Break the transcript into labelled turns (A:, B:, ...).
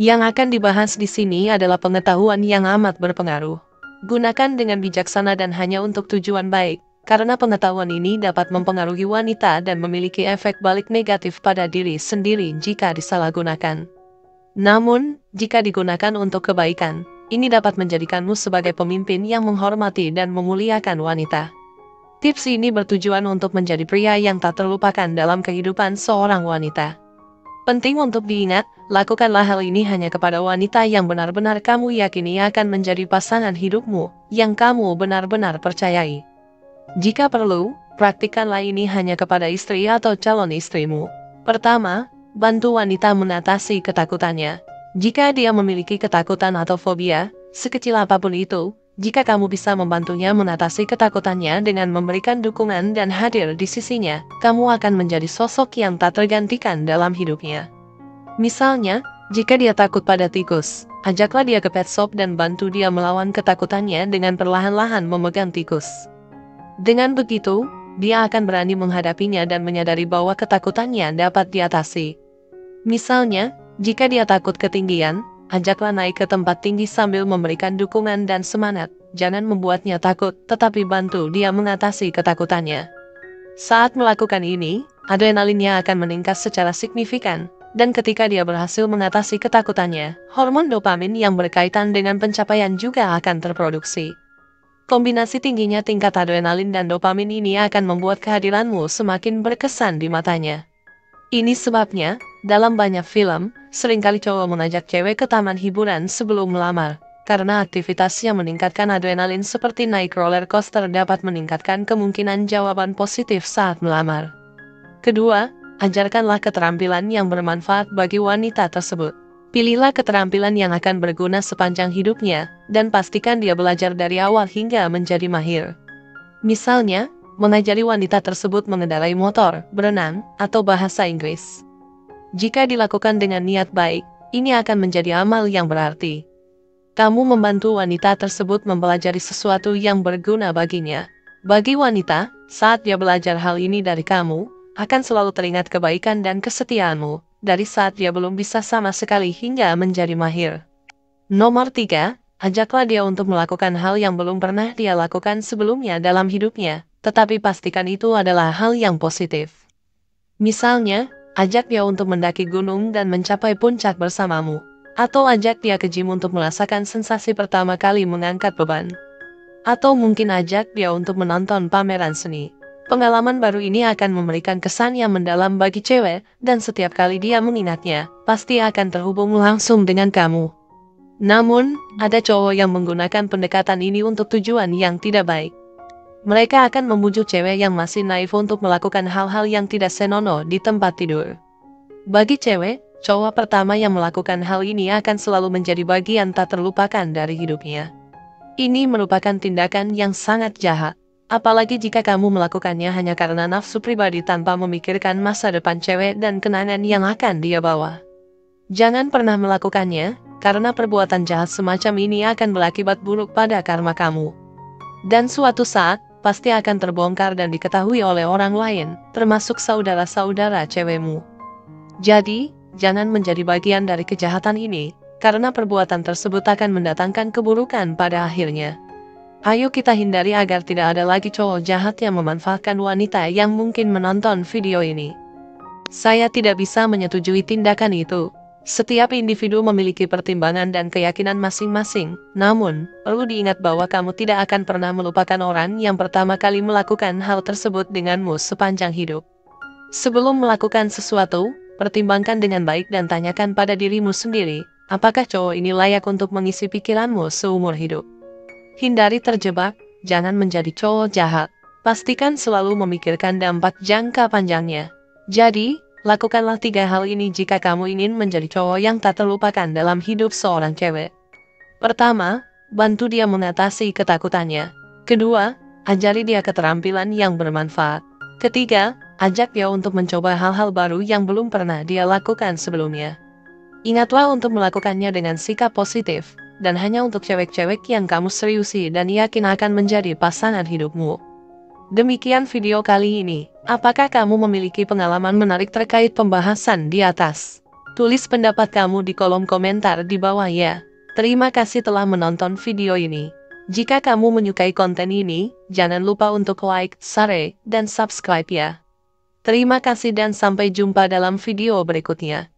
A: Yang akan dibahas di sini adalah pengetahuan yang amat berpengaruh. Gunakan dengan bijaksana dan hanya untuk tujuan baik, karena pengetahuan ini dapat mempengaruhi wanita dan memiliki efek balik negatif pada diri sendiri jika disalahgunakan. Namun, jika digunakan untuk kebaikan, ini dapat menjadikanmu sebagai pemimpin yang menghormati dan memuliakan wanita. Tips ini bertujuan untuk menjadi pria yang tak terlupakan dalam kehidupan seorang wanita. Penting untuk diingat, lakukanlah hal ini hanya kepada wanita yang benar-benar kamu yakini akan menjadi pasangan hidupmu, yang kamu benar-benar percayai. Jika perlu, praktikkanlah ini hanya kepada istri atau calon istrimu. Pertama, bantu wanita mengatasi ketakutannya. Jika dia memiliki ketakutan atau fobia, sekecil apapun itu, jika kamu bisa membantunya mengatasi ketakutannya dengan memberikan dukungan dan hadir di sisinya, kamu akan menjadi sosok yang tak tergantikan dalam hidupnya. Misalnya, jika dia takut pada tikus, ajaklah dia ke pet shop dan bantu dia melawan ketakutannya dengan perlahan-lahan memegang tikus. Dengan begitu, dia akan berani menghadapinya dan menyadari bahwa ketakutannya dapat diatasi. Misalnya, jika dia takut ketinggian, ajaklah naik ke tempat tinggi sambil memberikan dukungan dan semangat. Jangan membuatnya takut, tetapi bantu dia mengatasi ketakutannya. Saat melakukan ini, adrenalinnya akan meningkat secara signifikan, dan ketika dia berhasil mengatasi ketakutannya, hormon dopamin yang berkaitan dengan pencapaian juga akan terproduksi. Kombinasi tingginya tingkat adrenalin dan dopamin ini akan membuat kehadiranmu semakin berkesan di matanya. Ini sebabnya, dalam banyak film, seringkali cowok mengajak cewek ke taman hiburan sebelum melamar, karena aktivitas yang meningkatkan adrenalin seperti naik roller coaster dapat meningkatkan kemungkinan jawaban positif saat melamar. Kedua, ajarkanlah keterampilan yang bermanfaat bagi wanita tersebut. Pilihlah keterampilan yang akan berguna sepanjang hidupnya, dan pastikan dia belajar dari awal hingga menjadi mahir. Misalnya, mengajari wanita tersebut mengendarai motor, berenang, atau bahasa Inggris. Jika dilakukan dengan niat baik, ini akan menjadi amal yang berarti. Kamu membantu wanita tersebut mempelajari sesuatu yang berguna baginya. Bagi wanita, saat dia belajar hal ini dari kamu, akan selalu teringat kebaikan dan kesetiaanmu, dari saat dia belum bisa sama sekali hingga menjadi mahir. Nomor 3, ajaklah dia untuk melakukan hal yang belum pernah dia lakukan sebelumnya dalam hidupnya, tetapi pastikan itu adalah hal yang positif. Misalnya, ajak dia untuk mendaki gunung dan mencapai puncak bersamamu. Atau ajak dia ke gym untuk merasakan sensasi pertama kali mengangkat beban. Atau mungkin ajak dia untuk menonton pameran seni. Pengalaman baru ini akan memberikan kesan yang mendalam bagi cewek, dan setiap kali dia mengingatnya, pasti akan terhubung langsung dengan kamu. Namun, ada cowok yang menggunakan pendekatan ini untuk tujuan yang tidak baik. Mereka akan membujuk cewek yang masih naif untuk melakukan hal-hal yang tidak senonoh di tempat tidur. Bagi cewek, cowok pertama yang melakukan hal ini akan selalu menjadi bagian tak terlupakan dari hidupnya. Ini merupakan tindakan yang sangat jahat, apalagi jika kamu melakukannya hanya karena nafsu pribadi tanpa memikirkan masa depan cewek dan kenangan yang akan dia bawa. Jangan pernah melakukannya, karena perbuatan jahat semacam ini akan berakibat buruk pada karma kamu. Dan suatu saat, pasti akan terbongkar dan diketahui oleh orang lain, termasuk saudara-saudara cewekmu. Jadi, jangan menjadi bagian dari kejahatan ini, karena perbuatan tersebut akan mendatangkan keburukan pada akhirnya. Ayo kita hindari agar tidak ada lagi cowok jahat yang memanfaatkan wanita yang mungkin menonton video ini. Saya tidak bisa menyetujui tindakan itu. Setiap individu memiliki pertimbangan dan keyakinan masing-masing, namun, perlu diingat bahwa kamu tidak akan pernah melupakan orang yang pertama kali melakukan hal tersebut denganmu sepanjang hidup. Sebelum melakukan sesuatu, pertimbangkan dengan baik dan tanyakan pada dirimu sendiri, apakah cowok ini layak untuk mengisi pikiranmu seumur hidup. Hindari terjebak, jangan menjadi cowok jahat. Pastikan selalu memikirkan dampak jangka panjangnya. Jadi, lakukanlah 3 hal ini jika kamu ingin menjadi cowok yang tak terlupakan dalam hidup seorang cewek. Pertama, bantu dia mengatasi ketakutannya. Kedua, ajari dia keterampilan yang bermanfaat. Ketiga, ajak dia untuk mencoba hal-hal baru yang belum pernah dia lakukan sebelumnya. Ingatlah untuk melakukannya dengan sikap positif, dan hanya untuk cewek-cewek yang kamu seriusi dan yakin akan menjadi pasangan hidupmu. Demikian video kali ini. Apakah kamu memiliki pengalaman menarik terkait pembahasan di atas? Tulis pendapat kamu di kolom komentar di bawah ya. Terima kasih telah menonton video ini. Jika kamu menyukai konten ini, jangan lupa untuk like, share, dan subscribe ya. Terima kasih dan sampai jumpa dalam video berikutnya.